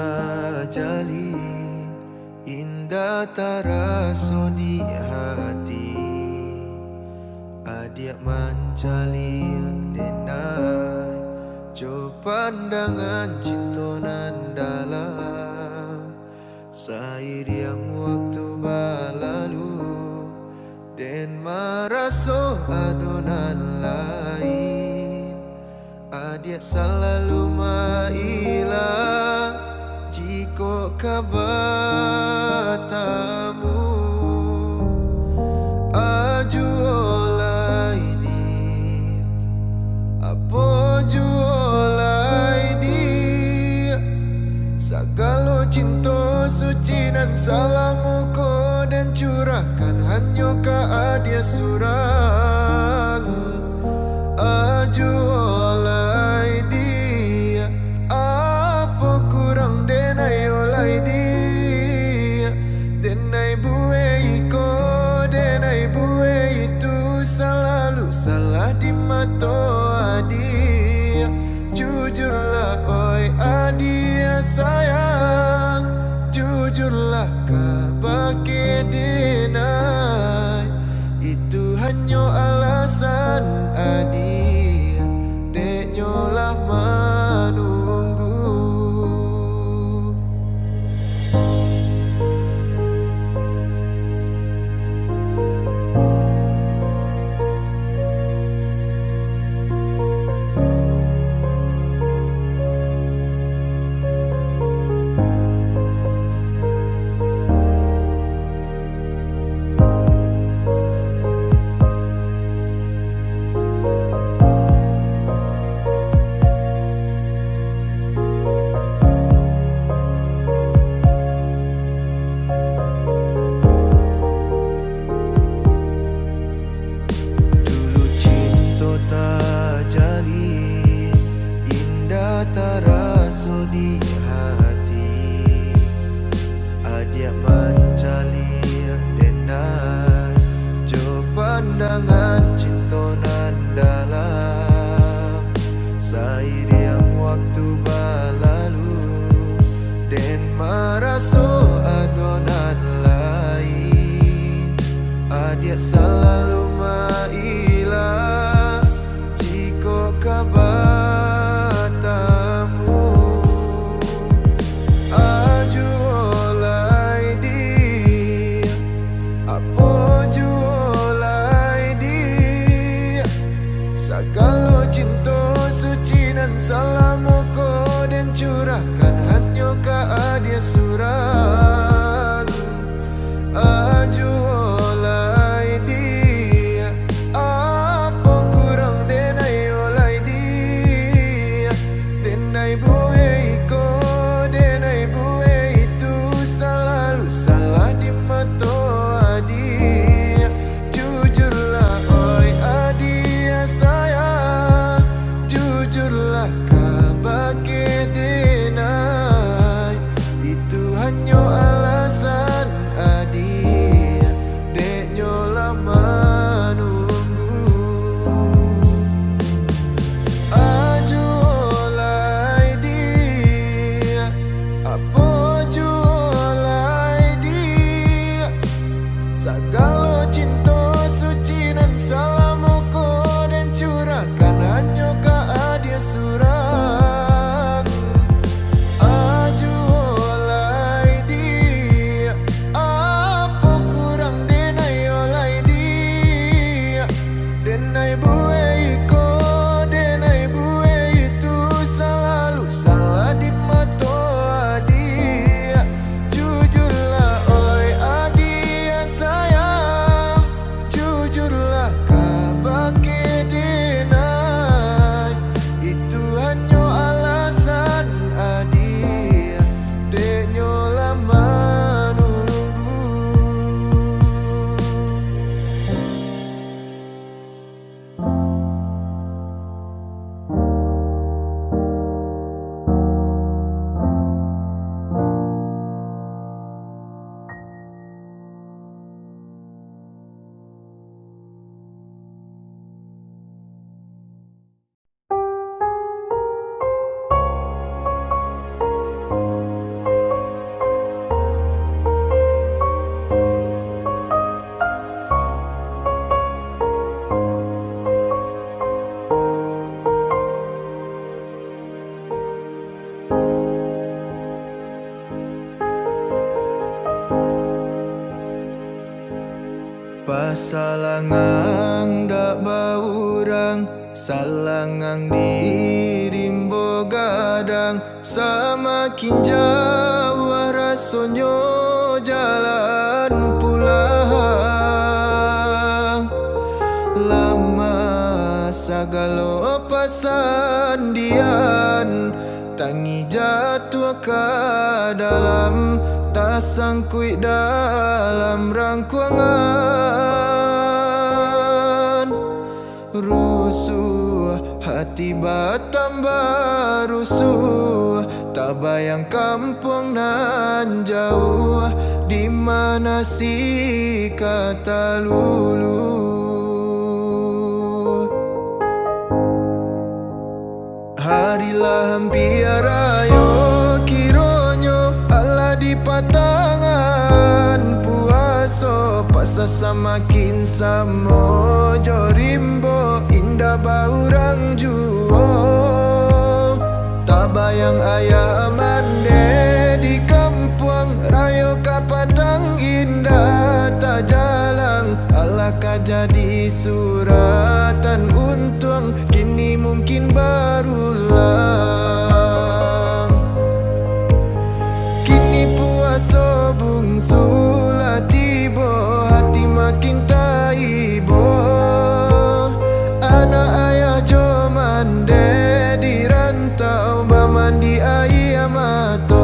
tajali, indah taraso di hati. Adik mencali denai, jo pandangan cinta nan dalam. Seiring waktu berlalu dan meraso adonan lain. Adik selalu mailah jika kabatamu ajuolai di apa juolai di segala cinta suci dan salamu ko dan curahkan hanya ke adik surang ajuolai dia apa kurang denai olai dia denai buai ko denai buai itu selalu salah di mata dia. Jujurlah oi adik sayang, jujurlah kau pakai denai, itu hanya alasan adik denyolah menunggu. Taraso di hati, adik mencali denai, jo pandangan cinta nan dalam. Seiring waktu berlalu dan meraso adonan lain. Adik selalu mailah jika kabar segala cinta suci dan salamu ko dan curahkan hanya ke adik surah Pasalangang dak baurang, salangang dirimbo gadang. Semakin jauh rasonyo jalan pulang. Lama sagalo pasandian, tangi jatuh ke dalam, tak sangkui dalam rangkuangan. Rusuh hati bertambah rusuh, tak bayang kampung nan jauh, di mana si kata lulu. Harilah hampir ayo kironyo ala di patangan puaso, pasa samakin samo jorimbo indah baurang juo. Tak bayang ayah mande di kampung rayo kapatang indah tak jalan, alakah jadi suratan untung kini mungkin berulang. Kini puaso bungsu lah tibo, hati makin taibo. Anak ayah jo mande di rantau, bamandi ayah mato.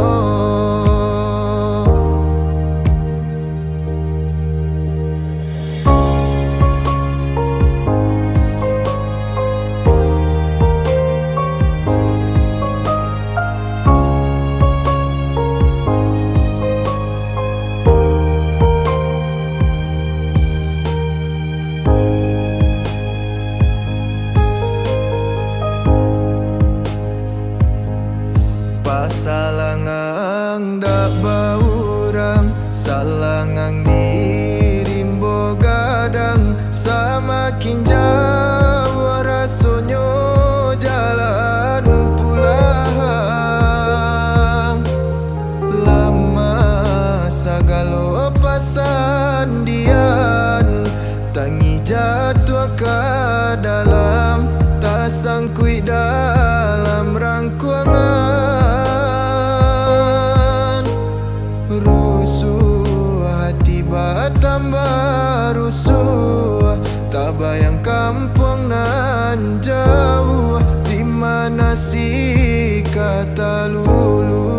Pasalangang dak baurang, salangang dirimbo gadang. Semakin jauh rasonyo jalan pulang. Lama sagalo pasandian, tangi jatuh ke dalam, tak sangkui dalam rangkuangan. Rusuh hati bertambah rusuh, tak bayang kampung nan jauh, di mana si kata lulu.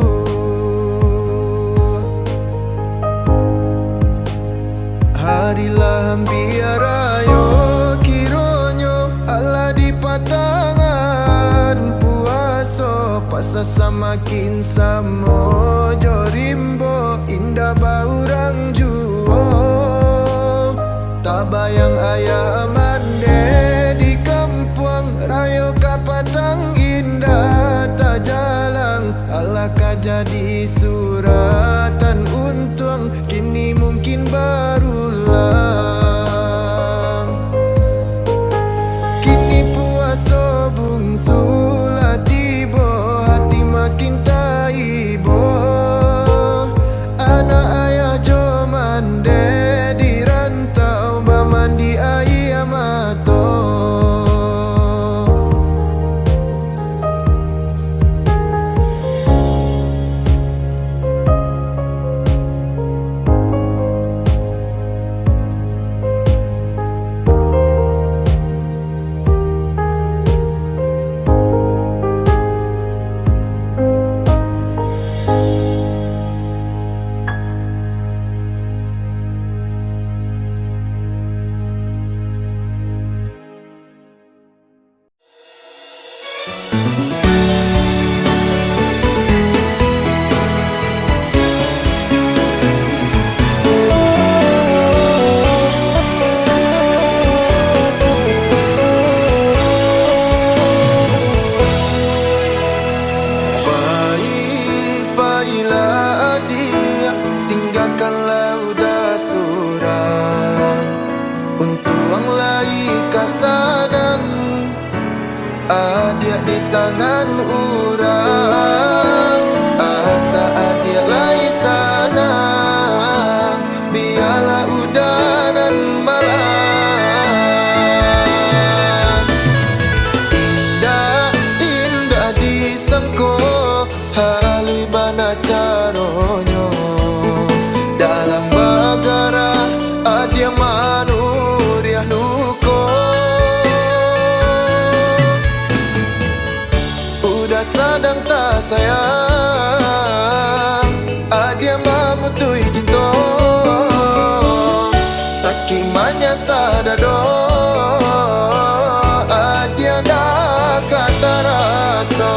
Harilah hampir ayo kironyo ala di patangan puaso, pasa samakin samo jorimbo indah baurang juo. Tak bayang ayah mande di kampung rayo kapatang indah tak jalan, alakah jadi suratan untung kini mungkin berulang. Kini puaso bungsu lah tibo, hati makin taibo. Anak ayah jo mande di rantau, bamandi ayah mato. caronyo dalam bagara adia manuriah luko. Udah sadang tak sayang adia mamutui cinta saking manya sadado adia dah kata rasa.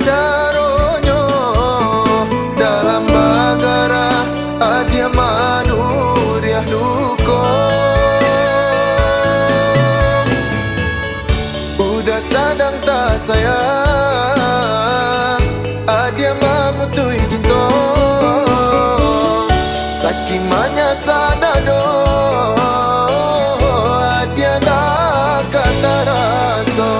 Caronyo dalam bagara adia manuriah luko. Udah sadang tak sayang adia mamutui cinta saking manya sadado adia dah kata rasa.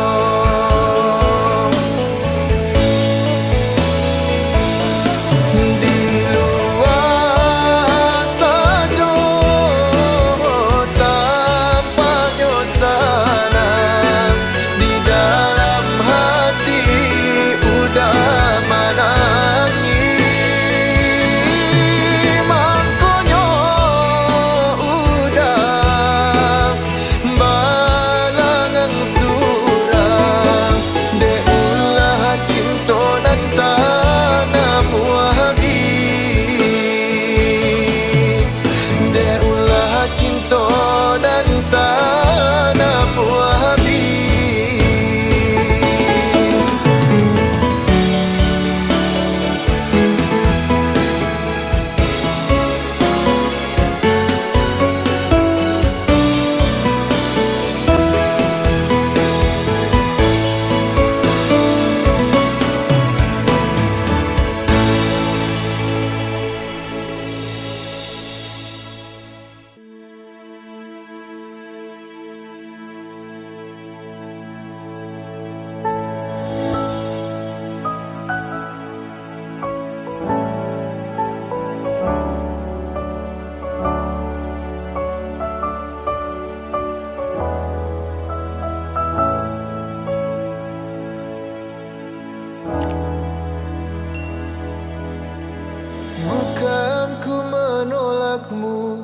Bukan ku menolakmu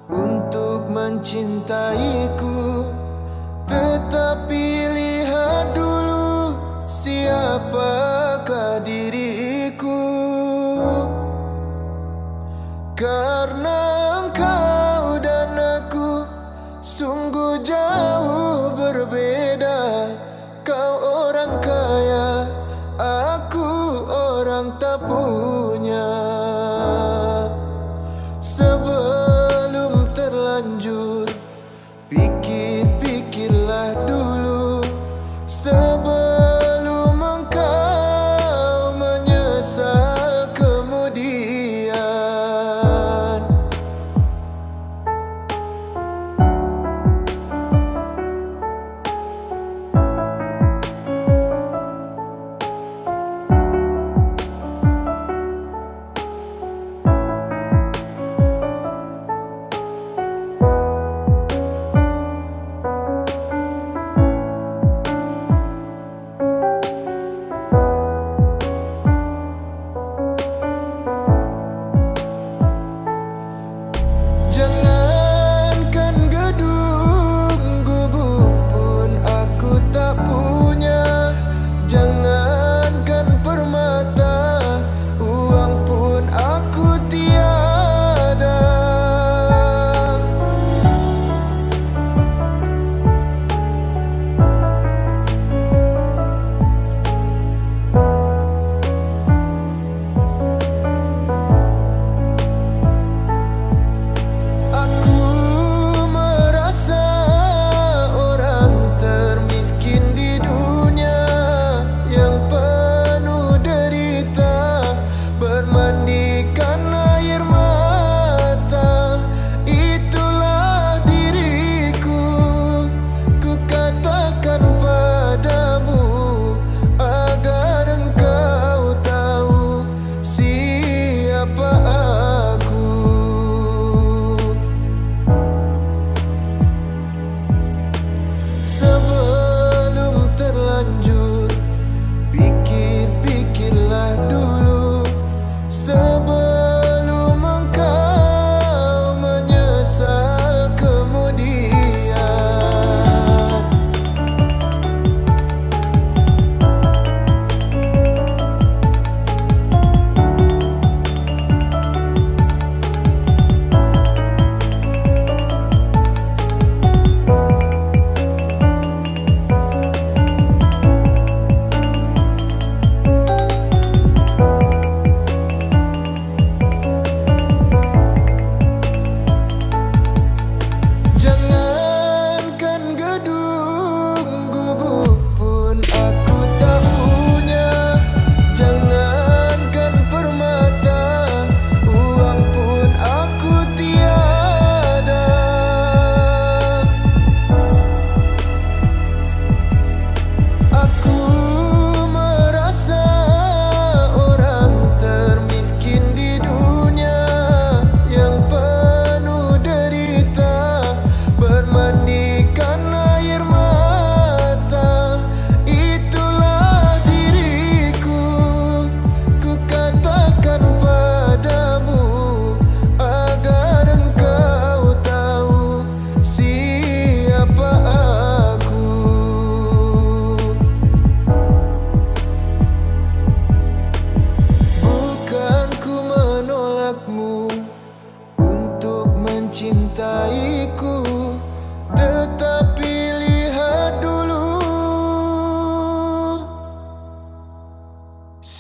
untuk mencintaiku, tetapi lihat dulu siapakah diriku. Karena engkau dan aku sungguh jauh berbeda. Kau orang kaya, aku orang tak punya. Sebelum terlanjur pikir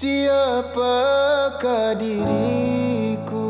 siapakah diriku.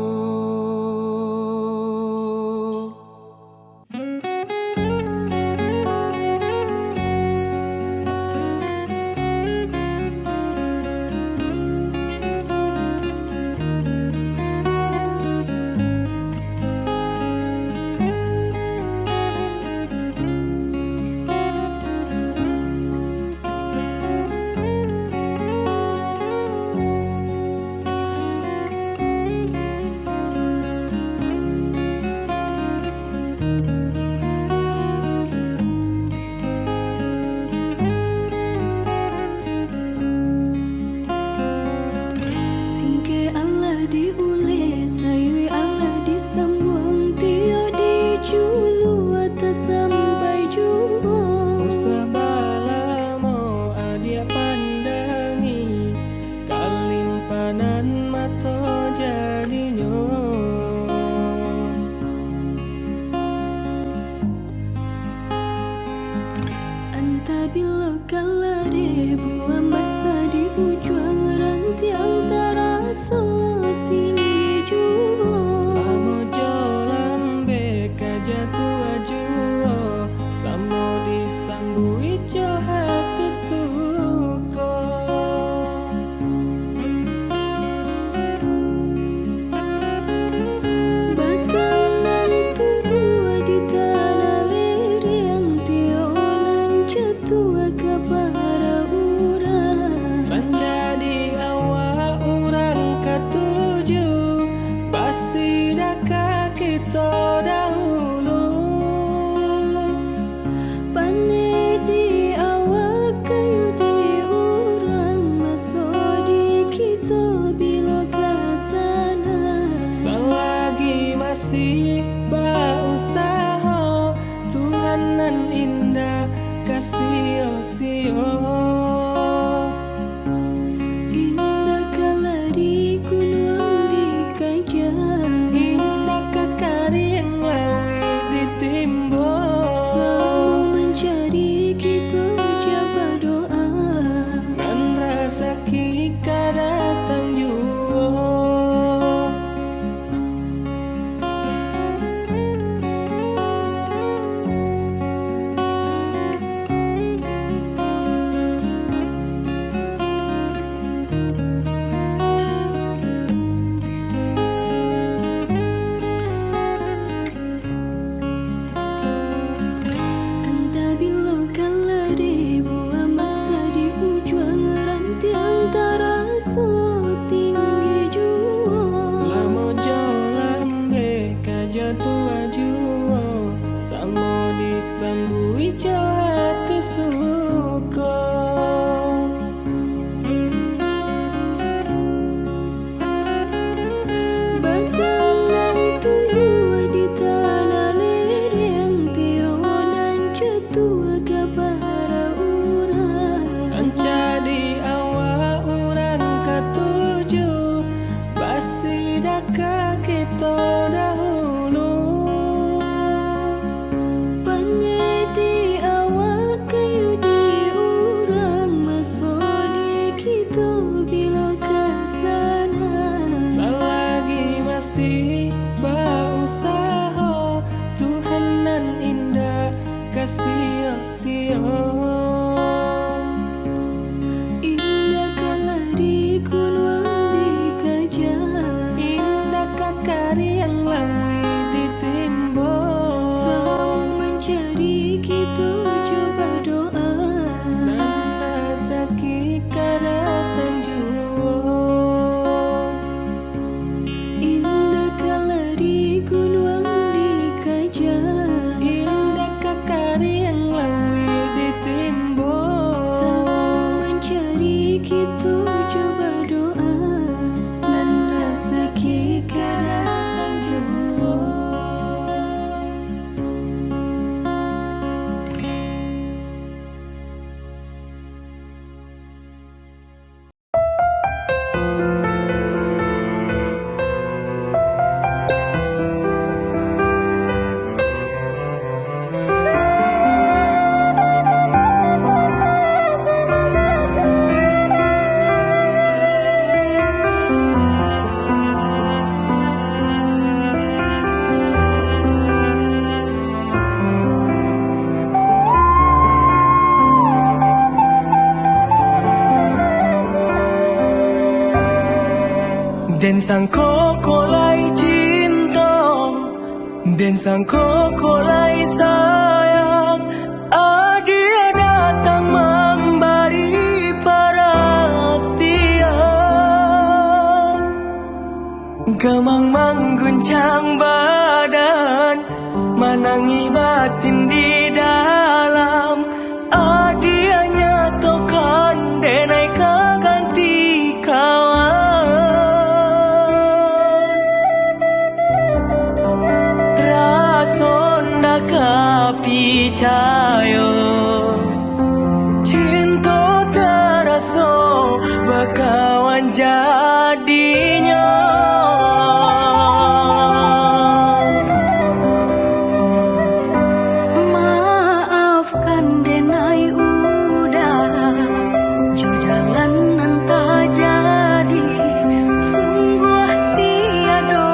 Bila kala buah masa di ujung ranti antara setinggi jua Pamojo lambe kajatu ajuo Samo disambu ijo hati suko Batanan tumbuh di tanah liri yang tionan jatuh ke para urang Ranca di awak urang ketuju Pasidaka kita dahulu Pane di awak kayu di urang Maso di kita bila kasana Selagi masih berusaha Tuhanan indah kasih sio Indah kala di gunung di kajang Indah kekari yang lawi ditimbo Semua mencari kita jaba doa Nan rasa kika datang jua Den sangko kolai cinta, den sangko kolai sayang. Dia datang memberi perhatian, gemang mengguncang badan, menangi batin di dalam. Dia nyatakan denai kaganti kawan. Rasonda kapicayo, cinta teraso bakawan jadinya. Maafkan denai udah jo jalanan tak jadi. Sungguh tiada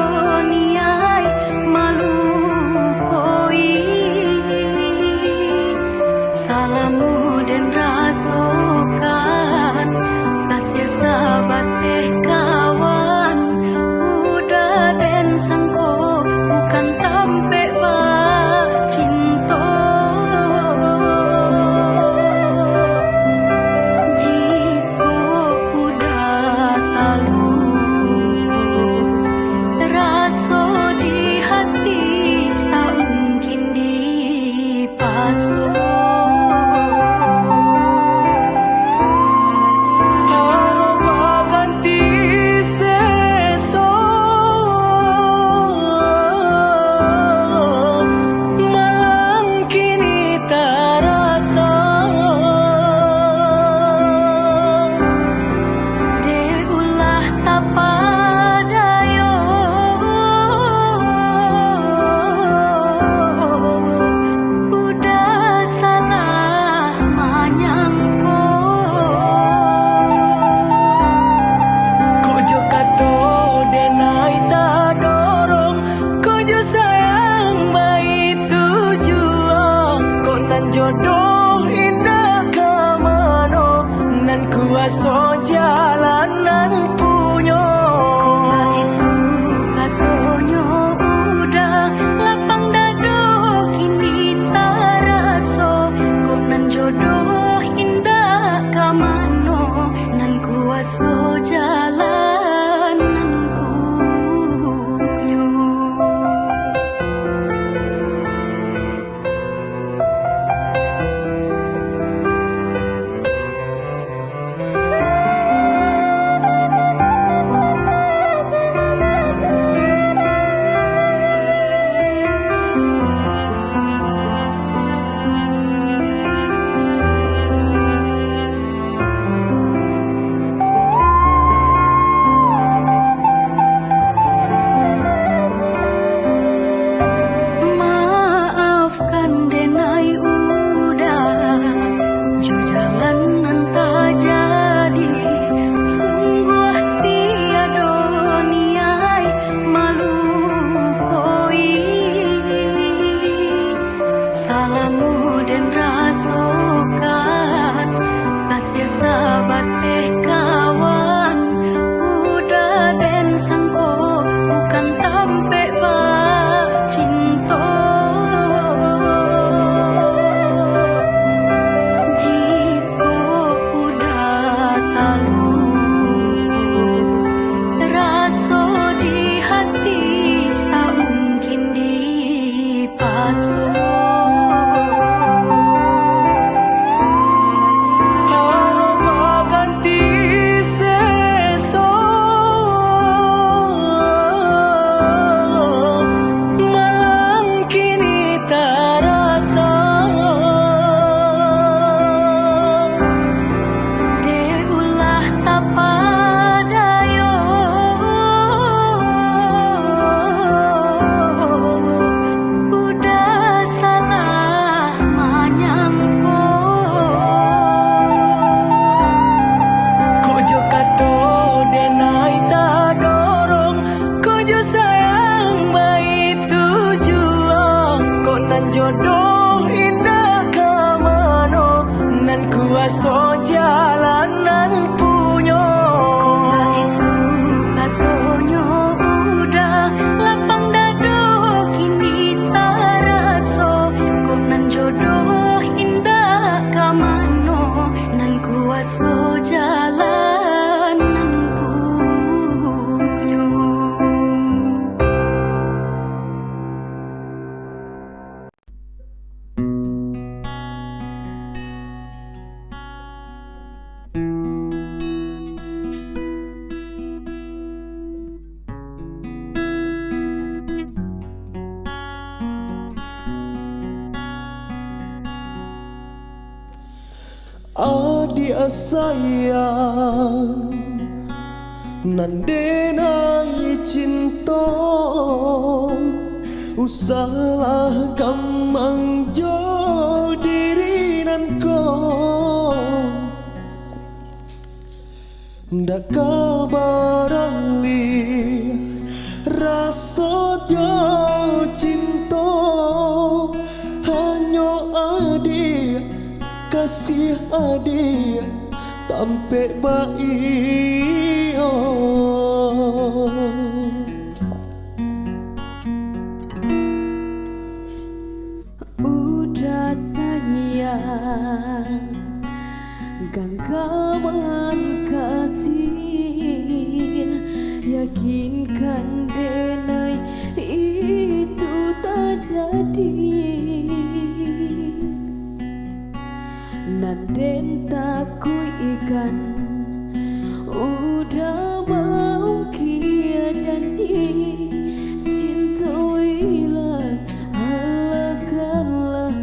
niai malu koi. Salamu den rasokan kasih sahabat teh kawan. adik sayang nandenai cinta usalah gamang jo diri nan ko ndak kabarali rasa jauh cinta hanya adik kasih adik tampe baik udah sayang genggaman kasih yakinkan denai itu tak jadi naden taku ikan udah mau kia janji cintoilah halalkanlah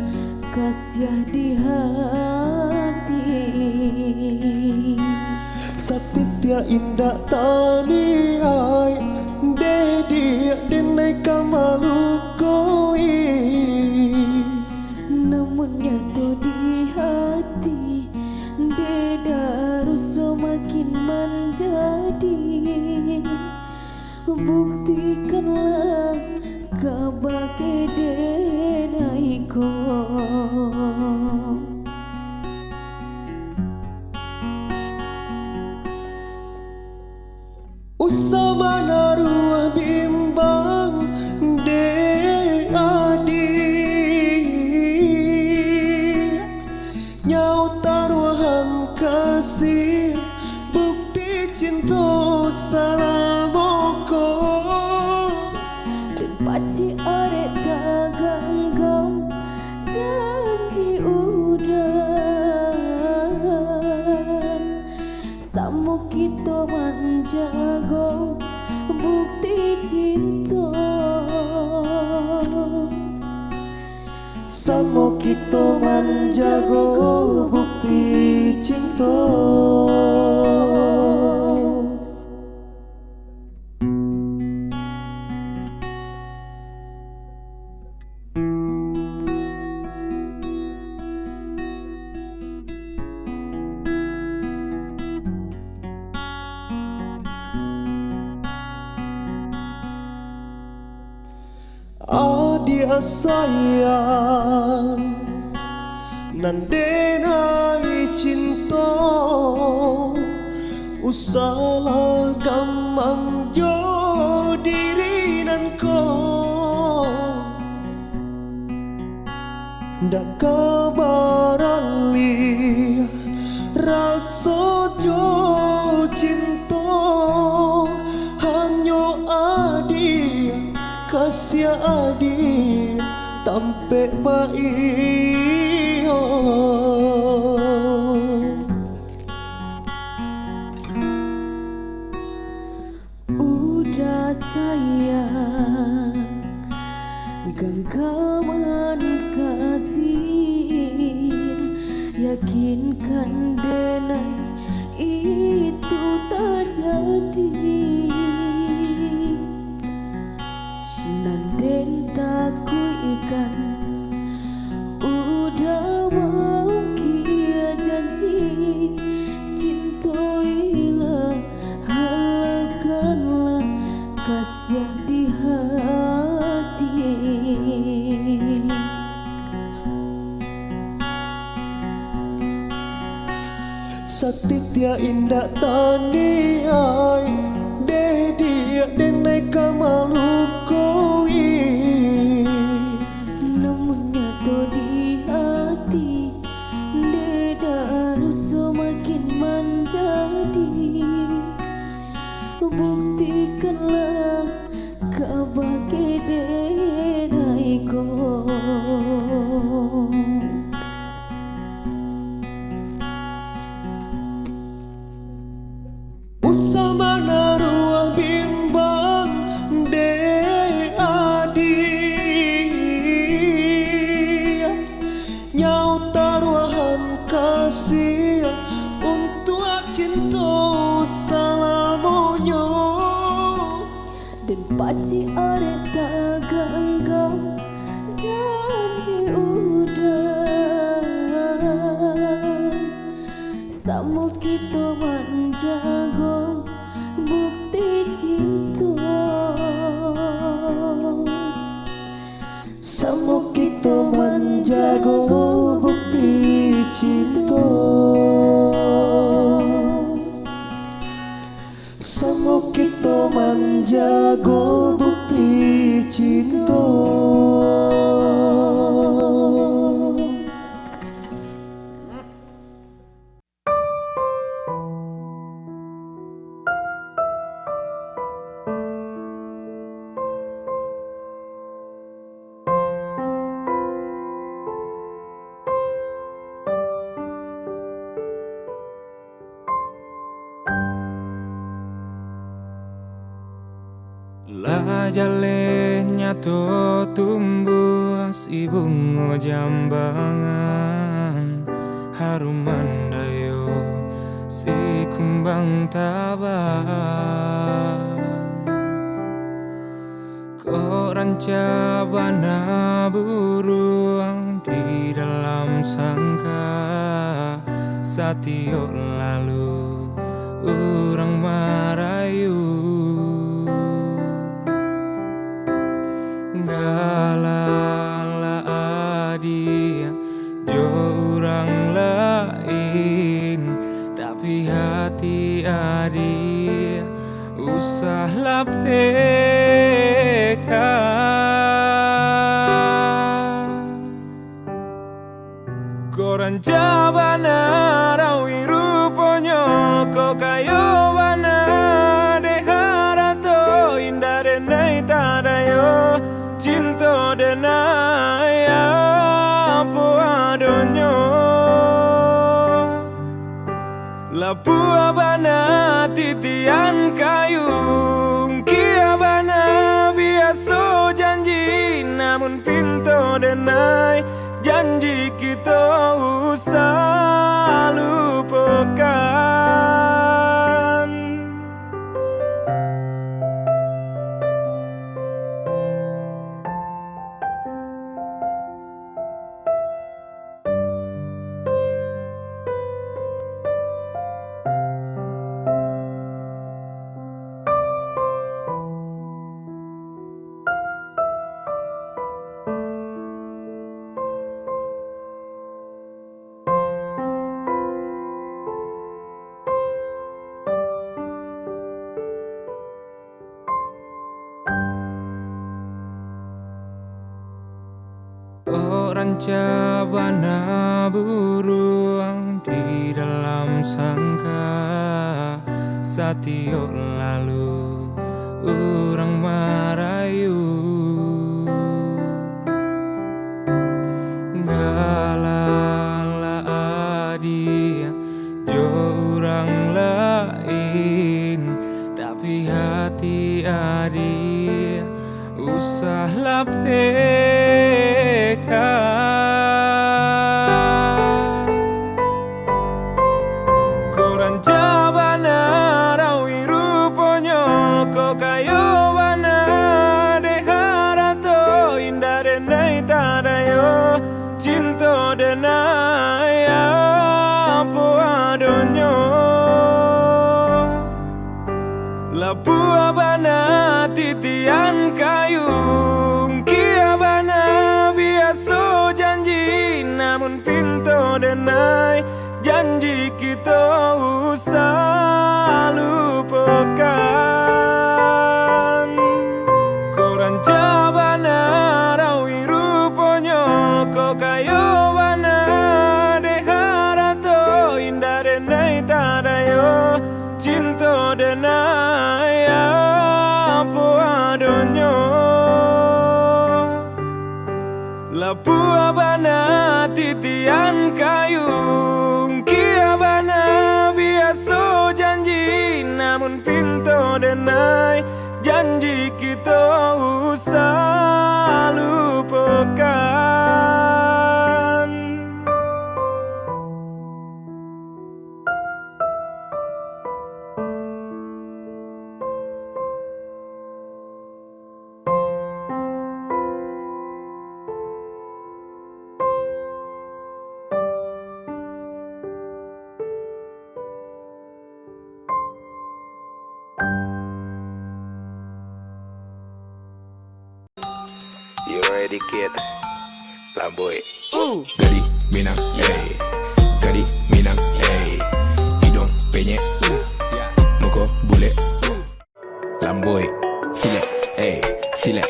kasih di hati satitya indah tani ai dedi denai kamalu koi namun nyata di hati deda ruso makin menjadi buktikanlah kabake denaiko usama naruah bimbang de adi nyau taruhan kasih bukti cinta salamoko dan paci arek taganggam janji udah samu kita menjago bukti cinta samo kita menjago bukti cinta adik sayang nandenai cinta usalah gamang jo diri nan ko ndak kabarali rasa jo cinta hanya adik kasih adik tampe baik udah sayang genggaman kasih yakinkan denai itu tak jadi nanden taku ikan udah mau kia janji cintoilah halalkanlah kasih di hati satitya indah tani ai dedi denai kamalu koi namun nyata di hati deda ruso makin menjadi buktikanlah kabake denaiko usama naruah bimbang de adi nyau taruhan kasih Paci arek tak genggam janji udah Samo kita menjago bukti cinta Samo kita menjago bukti cinta Samo kita menjago bukti cinta La jalenya to tumbuh si bunga jambangan harum mandayo si kumbang tabang koran cabana buruang di dalam sangka satio lalu orang marayu galala adia jo orang lain tapi hati adia usahlah pekan koran jabana rawi ruponyo ko kayo bana deharato indah denai tadayo cinta denai apa adonyo lapu abana titian kayung kia bana biasa janji namun pintu denai janji kita usah lupakan orang cabana buruang di dalam sangka satio lalu orang marayu galala adia jo orang lain tapi hati adia usahlah koran jabana rawi ruponyo ko kayo bana deharato indah denai tadayo cinta denai apa adonyo lapu abana titian kayung kia bana biasa janji namun pintu denai janji kita usah lupakan koran jabana rawi ruponyo ko kayo bana deharato indah denai tadayo cinta denai apa adonyo lapu abana titian kayung kia bana biasa janji namun pintu denai janji kita usah lupakan Goe dikit Lamboy Gadis Minang, gadis Minang, hidung penyek, muka bule, Lamboy, silek,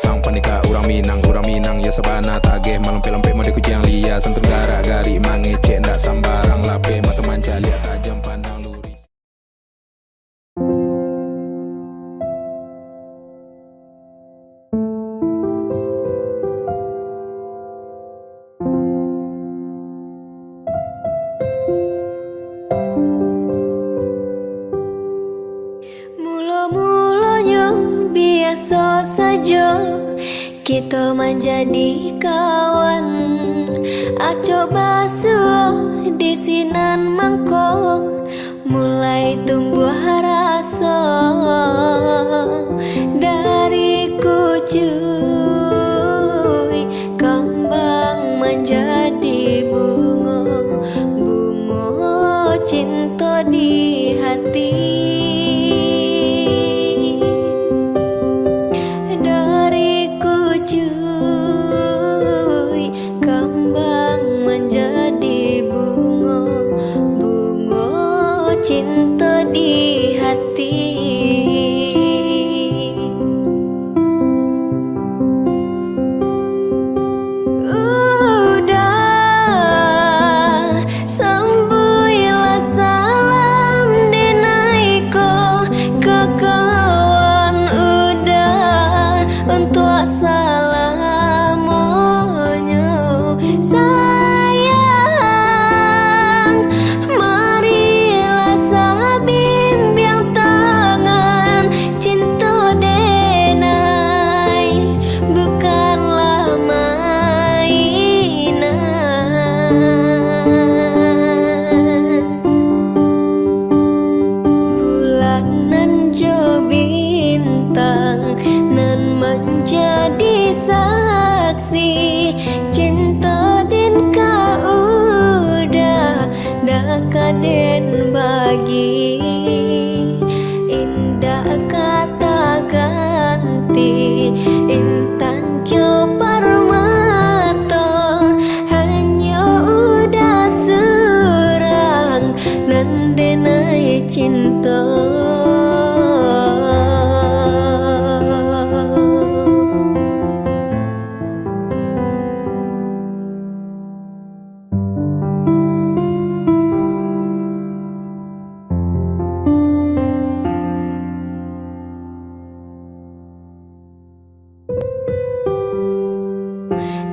sang panika orang Minang ya sabana tageh malam pelampe mode kucing lia sentuh garak gari mangecek ndak sambarang lape mata manca lihat tajam pandang luris. Mula-mulanya biasa saja kita menjadi kawan. Aco basuh di sinan mangkok mulai tumbuh rasa dari kucuy kembang menjadi bunga, bunga cinta di hati. Cinta di hati. Udah sambuilah salam denaiko ke kawan. Udah untuk salamonyo sayang. Bimbing tangan cinta denai bukanlah mainan. Bulanan jo bintang nan menjadi saksi cinta din kau udah dakaden bagi indah kata ganti intan jo permata hanya udah surang nandenai cinta.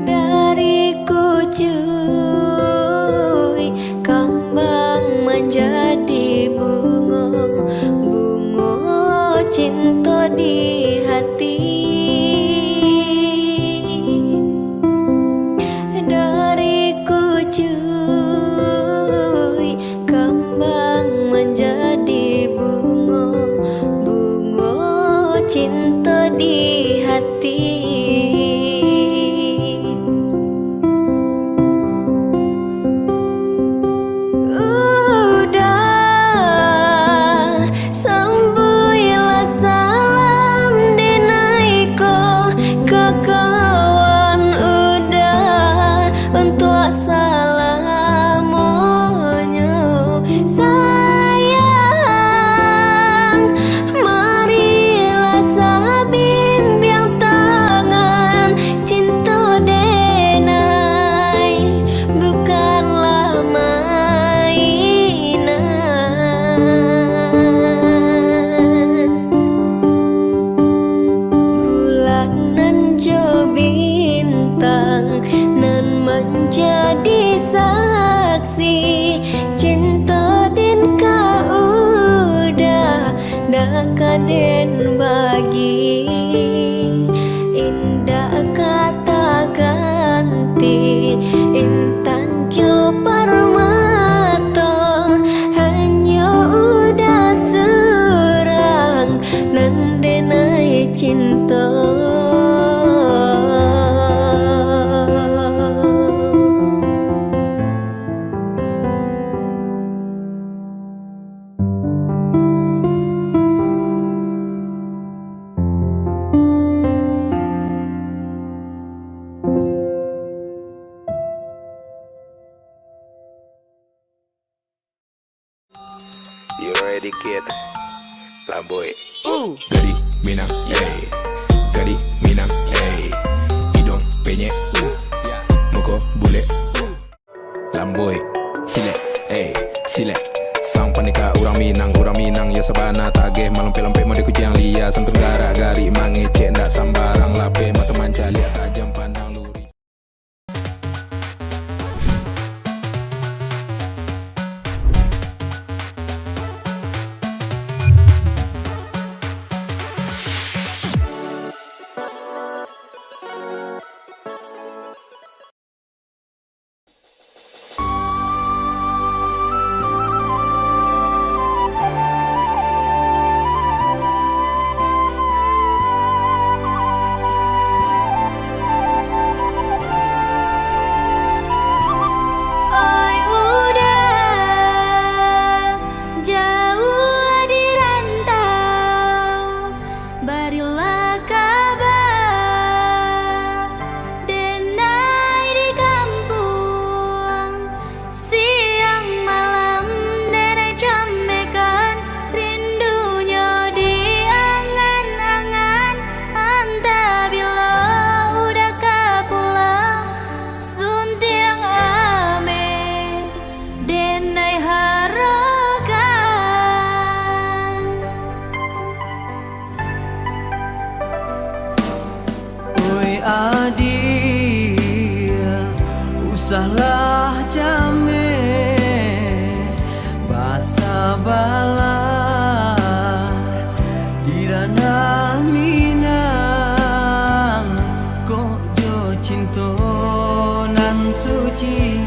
Dari kucuy kembang menjadi bunga, bunga cinta di hati. Dari kucuy kembang menjadi bunga, bunga cinta di hati. Menjadi saksi cinta din kau udah dakaden bagi indah kata ganti intan jo permata hanya udah surang nandenai cinta. Minang, ey. Gadis Minang, ey. Hidung penyek, muka bule, lamboi, silek, ey, silek. Sang panika orang Minang ya sabana tagih malompe-lompe mode kucing liar santun garak-gari mangecek ndak sambarang lape mata manca lihat tajam pandang luri. Oi udah jauh di rantau, berilah kabar denai di kampung. Siang malam denai cambekan rindunya di angan-angan. Anta bila udah kapulang suntiang ame denai harokan. Oi adia, usahlah jame basa bala di ranah Minang. Kok jo cinta nan suci,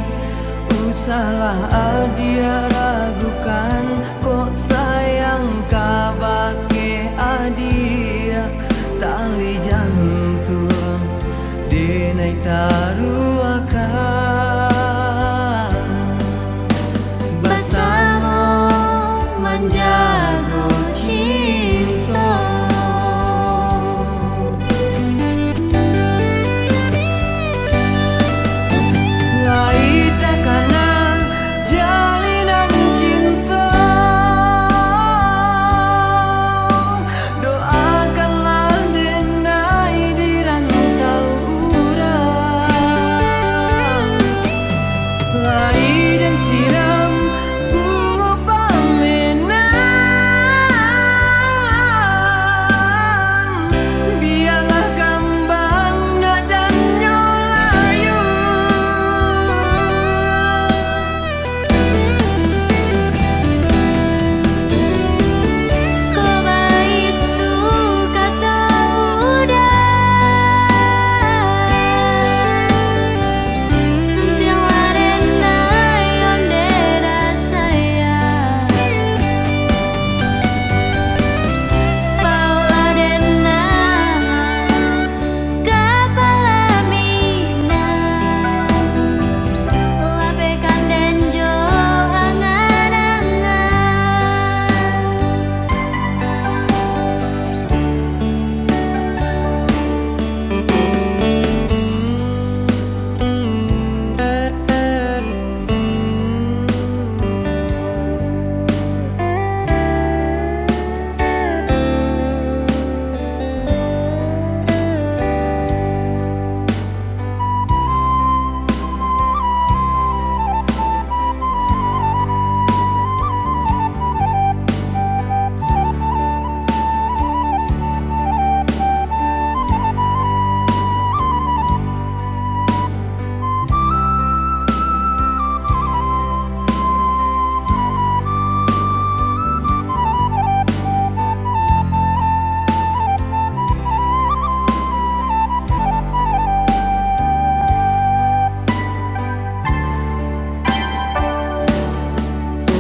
usahlah adia ragukan. Kok sayang kabake adia, tali jantung denai taruakan. Bersama menjaga cinta. Lai tekanan jalinan cinta, doakanlah denai di rantau urang. Lai dan siram bunga pamenang, biarlah kambang nak janyo layu. Kau baik tu kata udah, suntianglah denai ondera saya. Paulah denai kapala Minang, lapekan denjo angan-angan.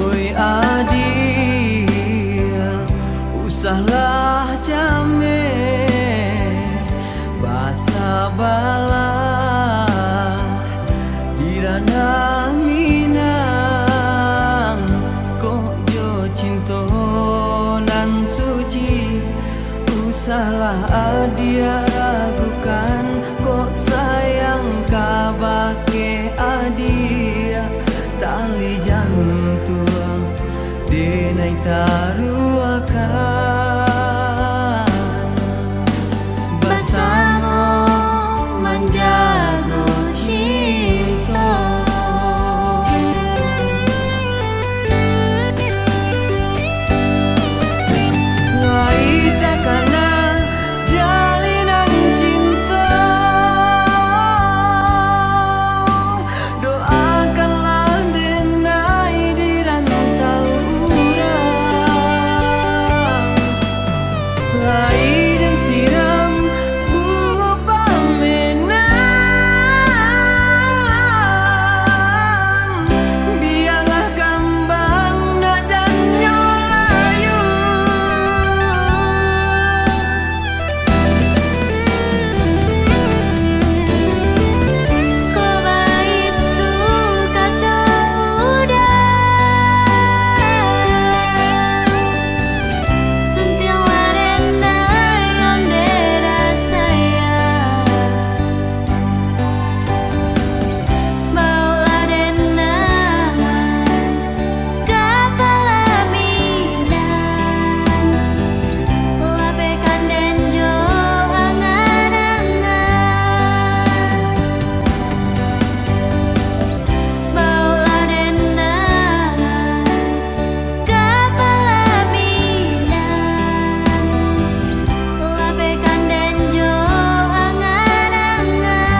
Oi adia, usahlah jame basa bala di ranah Minang. Kok jo cinta nan suci, usahlah adia ragukan. Kok sayang kabake adia, tali jantung denai taruakan. Air dan siram bunga pamenang, biarlah kambang nak dan nyolayu. Kau baik tu kata udah, sentilah rena onde rasaya, baulah rena kepala minang, lapekan denjo angan-angan, baulah rena kepala minang, lapekan denjo angan-angan.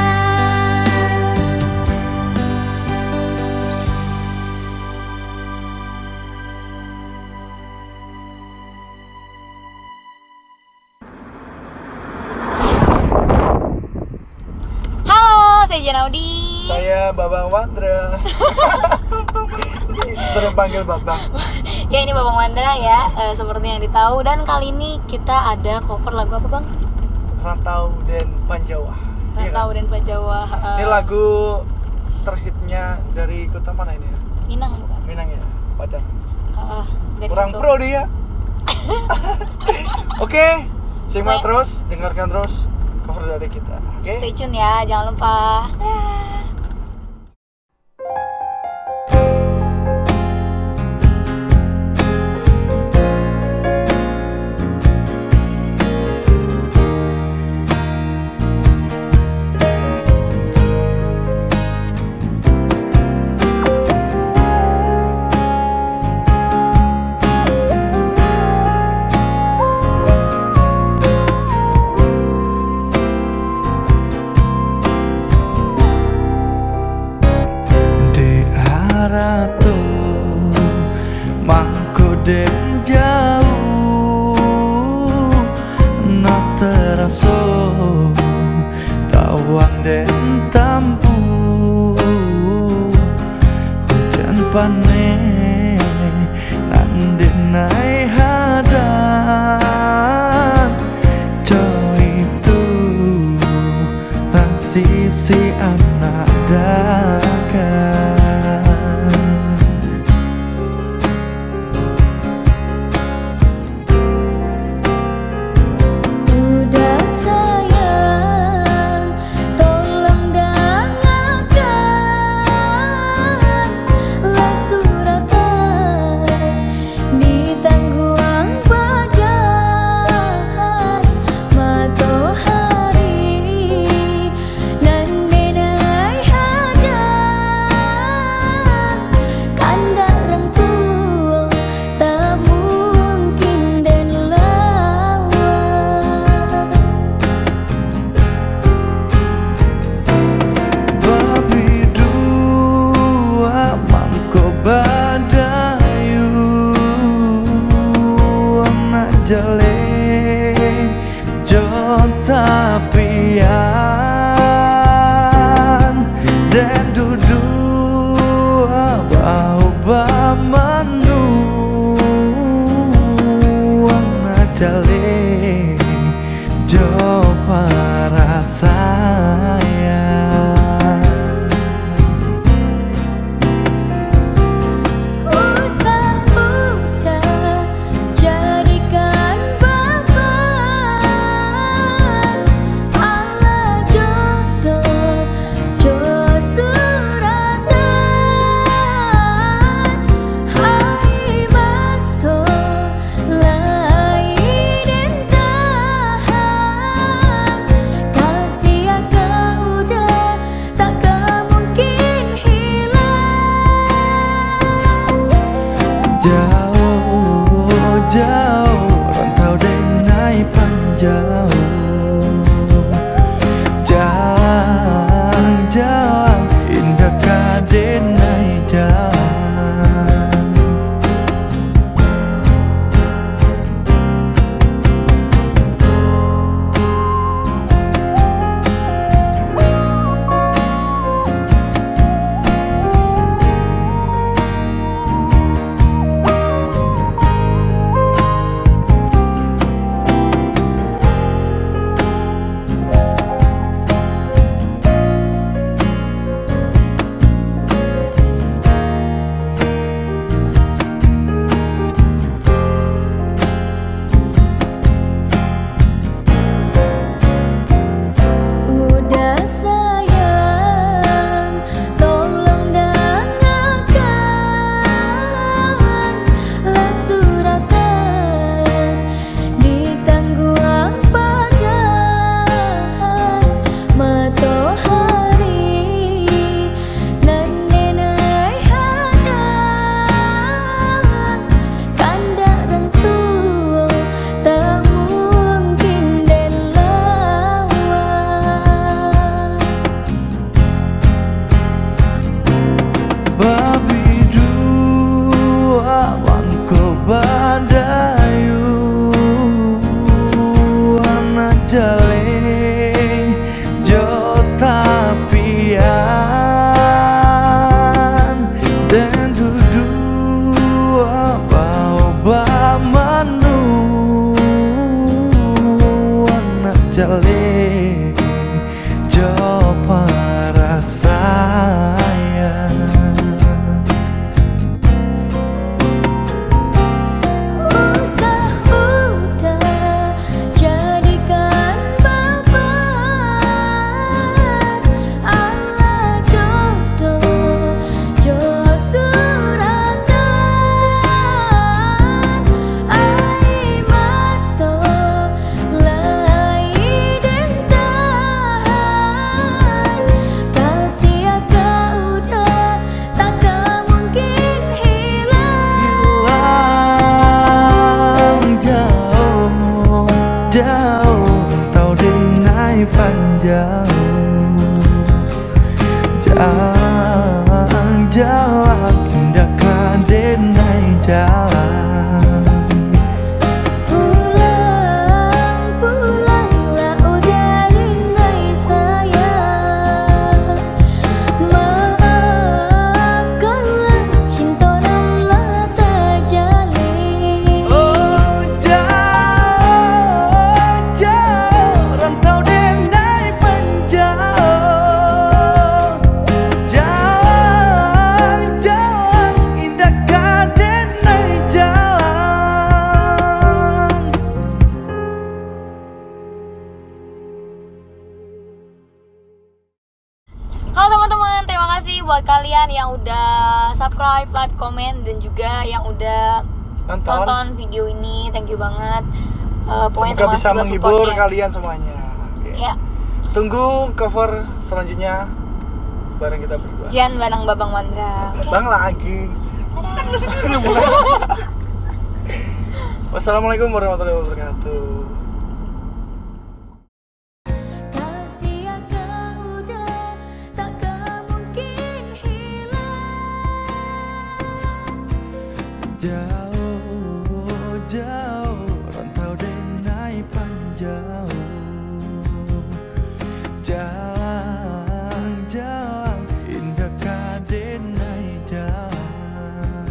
Halo, saya Janaudi. Saya Babang Wandra. Sering panggil Babang. Ya, ini Babang Wandra ya, seperti yang ditahu. Dan kali ini kita ada cover lagu apa, Bang? Rantau dan Panjawa. Iya Rantau kan? dan Panjawa. Ini lagu terhitnya dari kota mana ini ya? Minang, bukan? Minang ya, Padang. Dari Kurang situ. pro dia. Oke, simak Oke. terus, dengarkan terus cover dari kita. Oke. Stay tune ya, jangan lupa. Dah. De arato mangko den jauh na teraso tawang den tampu hujan panen nandenai hadan coy itu nasib si anak dagang. Udah sayang, tolong dengarkan lah suratan di tangguang badan matahari nan denai hadan kandaran tuang tak mungkin dan lawan. Babi dua mangko badayu anak jale jota pian dan dudu bau bamandu anak jale jo para saya. Usah udah jadikan beban ala jodoh jo suratan hai mato lain entahan kasih agak udah takkan mungkin hilang. Jauh rantau denai panjang, jalan indah kadenai jalan. jale jo tapian dan duduk apa oba manu anak jale jo para sayang. Usah udah jadikan beban ala jodoh jo suratan ai mato lai dentahan kasih agak udah takkan mungkin hilang. Hilang jauh jauh tau denai panjang jalan indahkan denai jalan. Pulanglah udah denai sayang. Maafkanlah cinta namlah terjalin. Oh jauh jauh rantau denai panjang jalan indahkan denai jalan. Halo teman-teman, terima kasih buat kalian yang udah subscribe, like, komen, dan juga yang udah nonton video ini. Thank you banget. Pokoknya Semoga bisa terima kasih buat menghibur supportnya. kalian semuanya. Oke. Ya, Tunggu cover selanjutnya bareng kita berdua. Jian bareng Babang Mandra. Oke. Bang lagi. Wassalamualaikum warahmatullahi wabarakatuh. Kasih agak udah takkan mungkin hilang. Jauh jauh rantau denai panjang jalan indahkan denai jalan.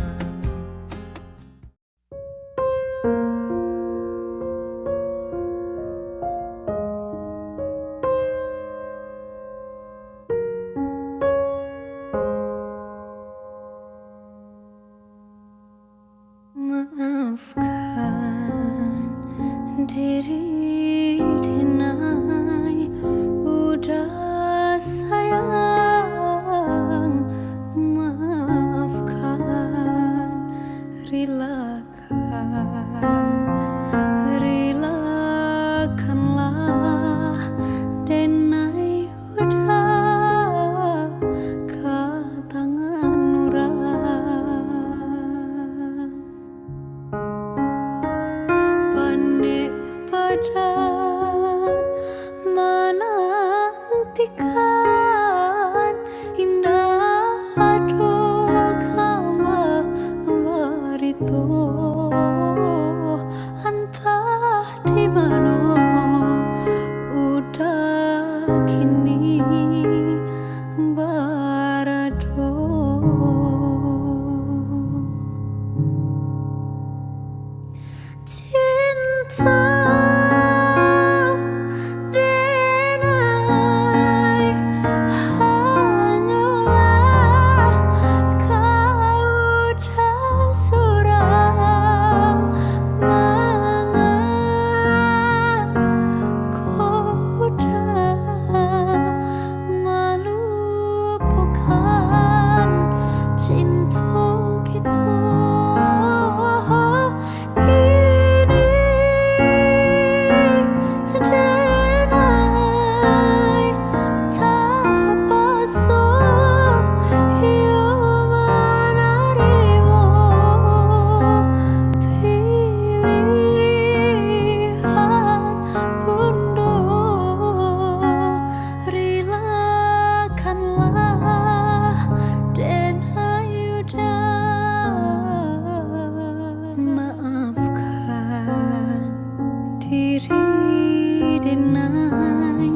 denai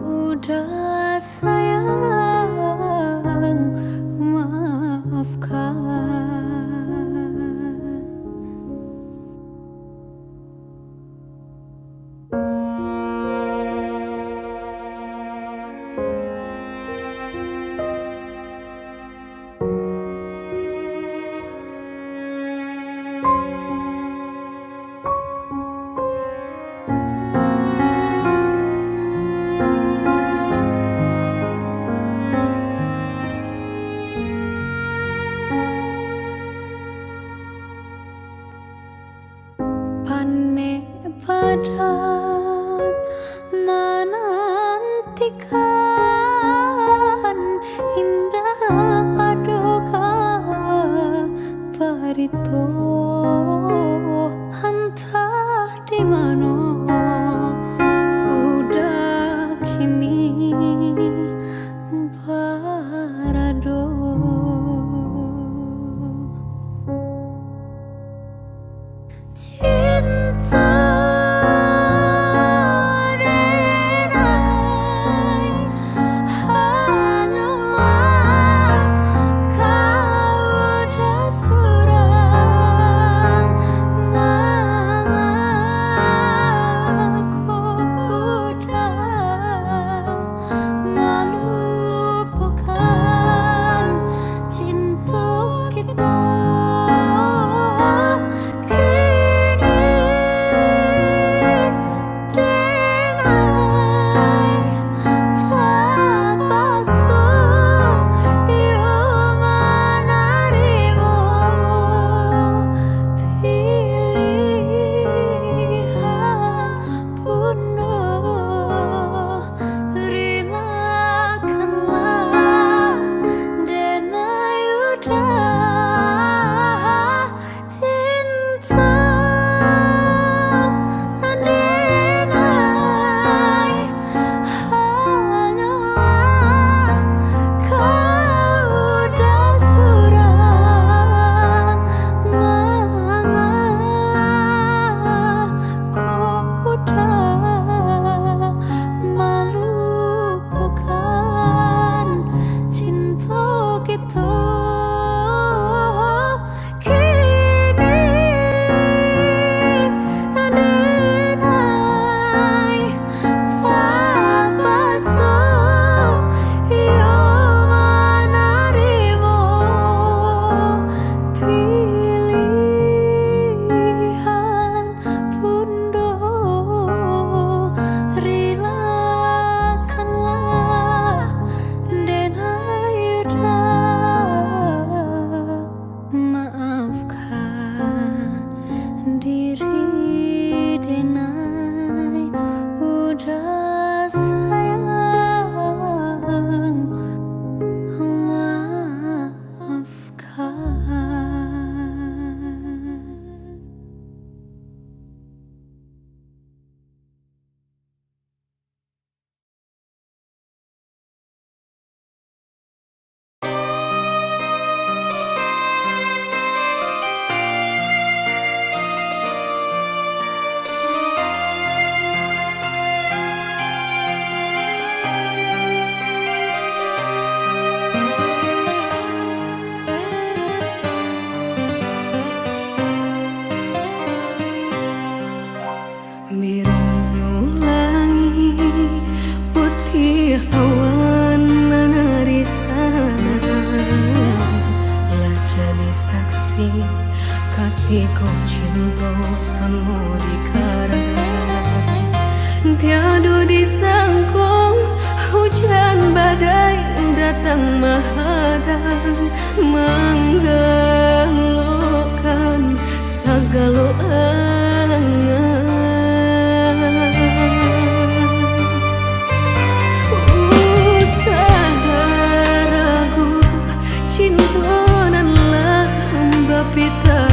udah sayang maafkan. Pane padan menantikan indah paduka parito, entah di mana udah kini parado. Cinta denai hanyalah kau udah surang mengaku udah melupakan cinta kita. Iko cinta samo dikarang, tiada disangkong hujan badai datang menghadang, menggelokkan segala angan. Sadar aku cinta nan lah bapita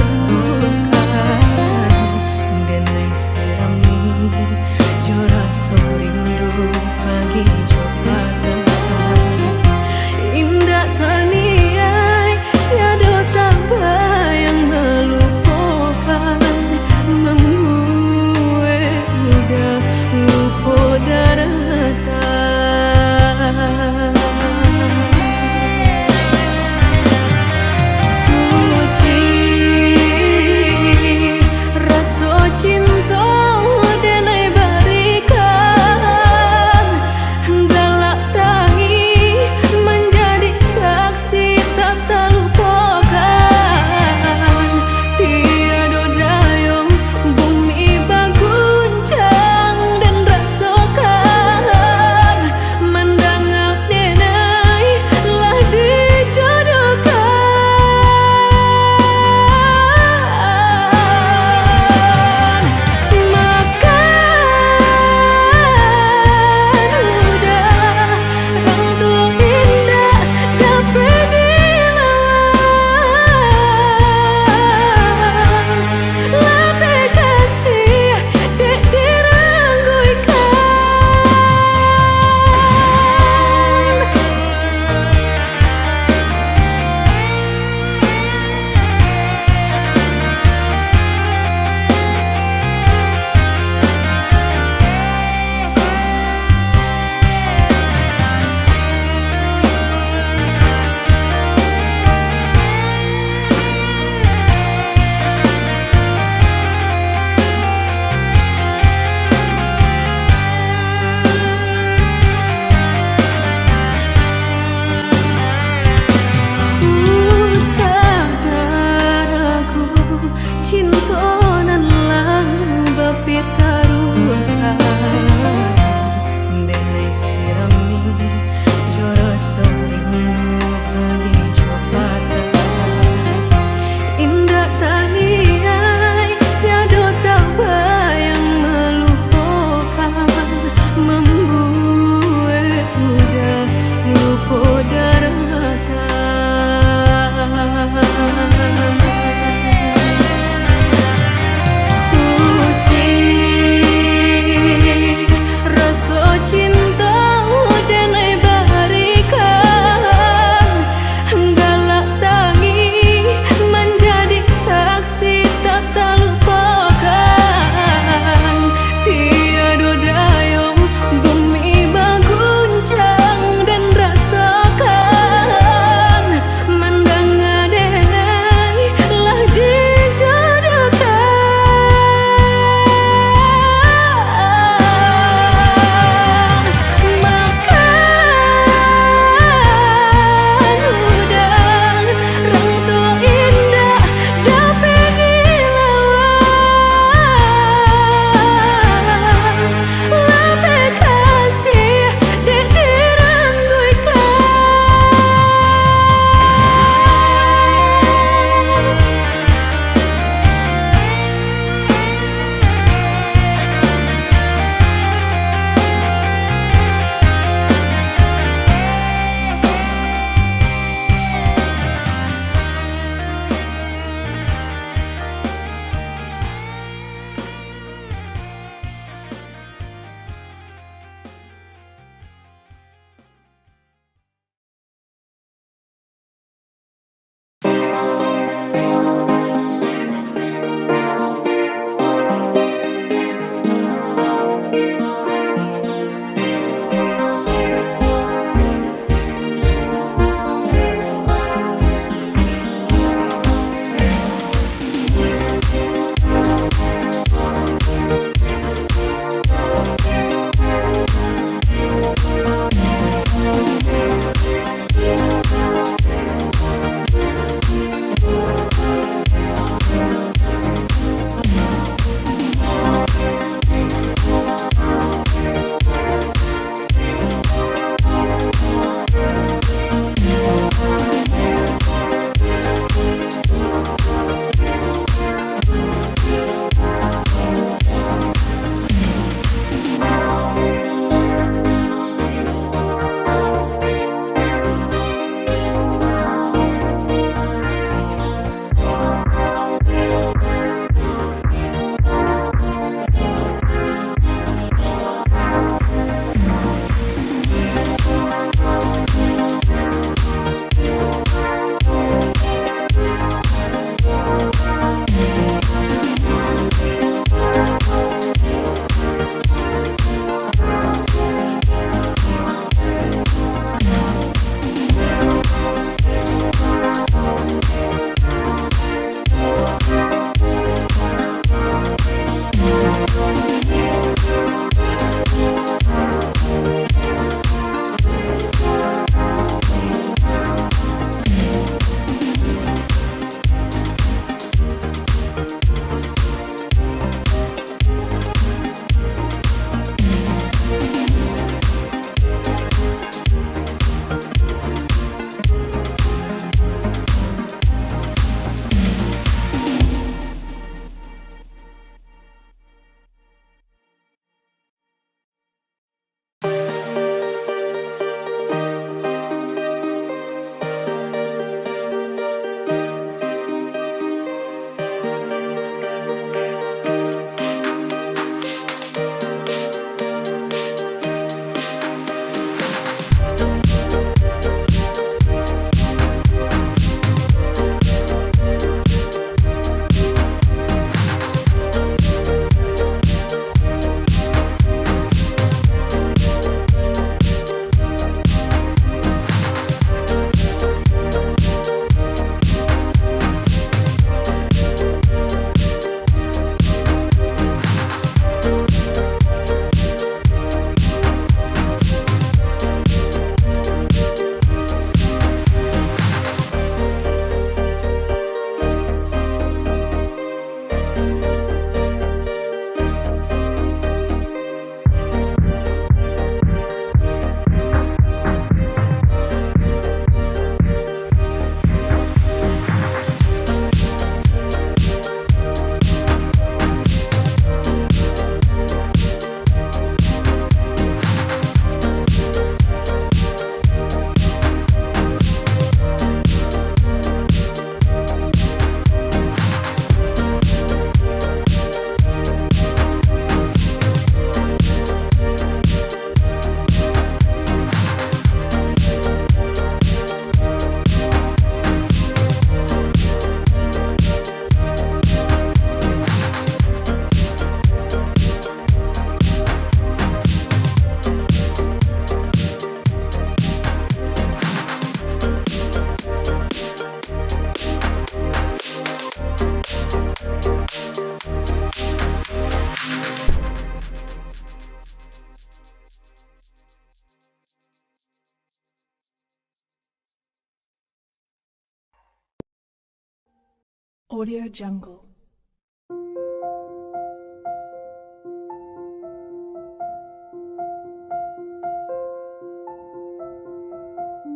Audio Jungle.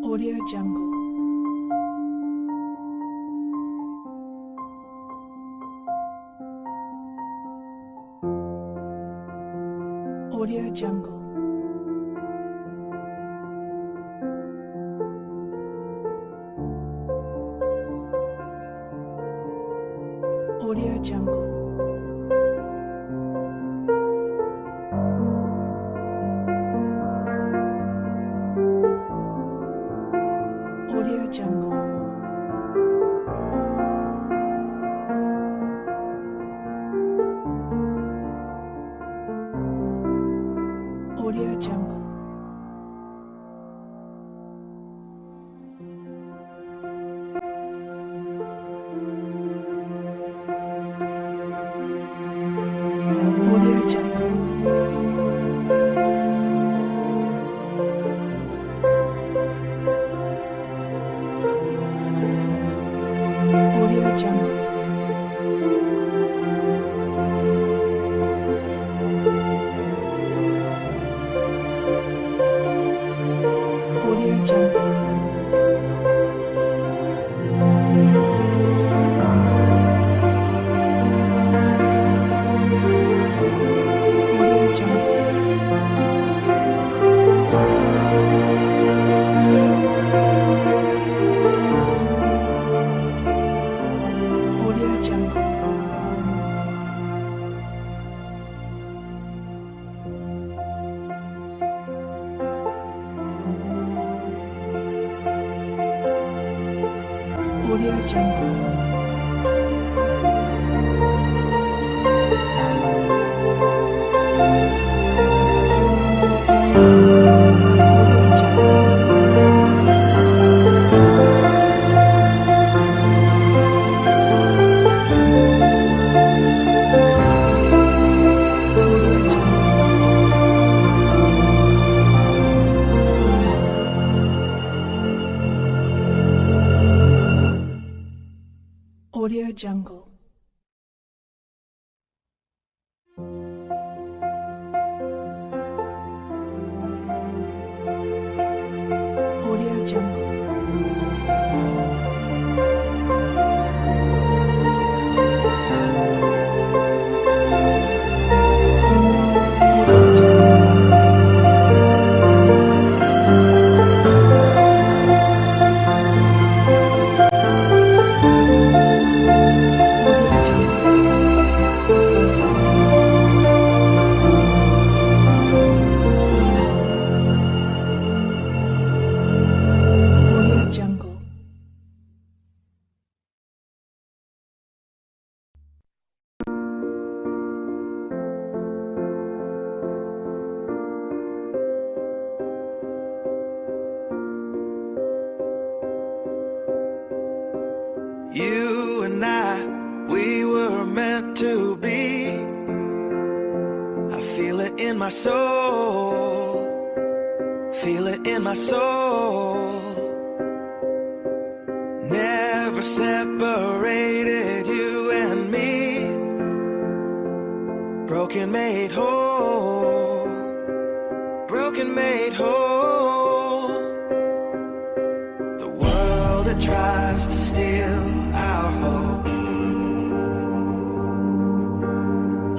Audio Jungle. Audio Jungle. Audio Jungle. Audio Jungle. Audio Jungle. Audio Jungle. Audio Jungle. Audio Jungle. Audio Jungle. Audio Jungle. Audio Jungle. Audio Jungle. Audio Jungle. Audio Jungle. You and I, we were meant to be. I feel it in my soul. Feel it in my soul. Never separated, you and me. Broken made whole. Broken made whole. The world that tries to steal our hope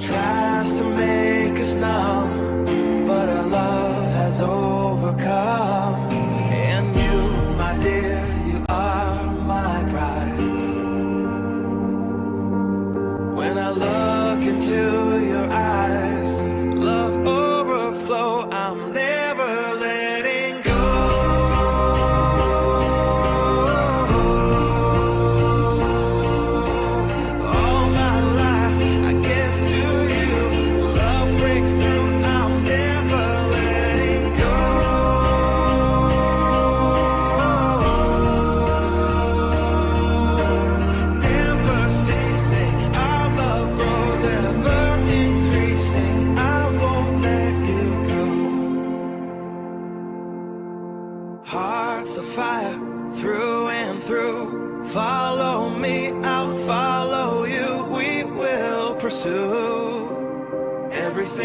tries to make us numb, but our love has overcome. And you, my dear, you are my prize. When I look into your eyes, love overflow, I'm never letting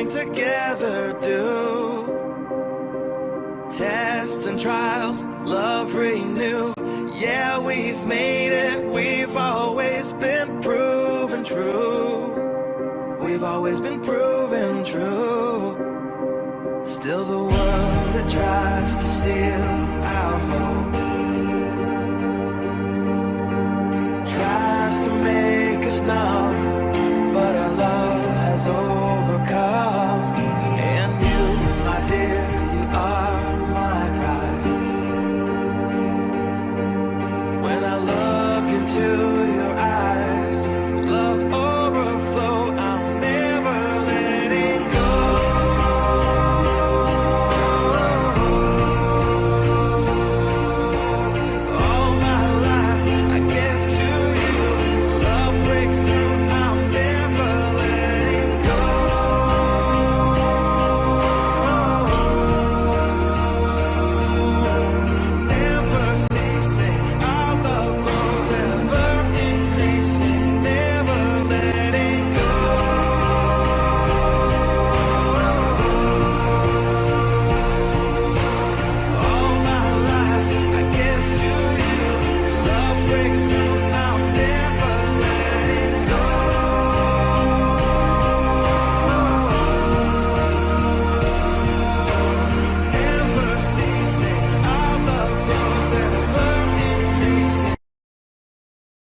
hang together do. Tests and trials, love renew. Yeah, we've made it, we've always been proven true. We've always been proven true. Still the world that tries to steal our hope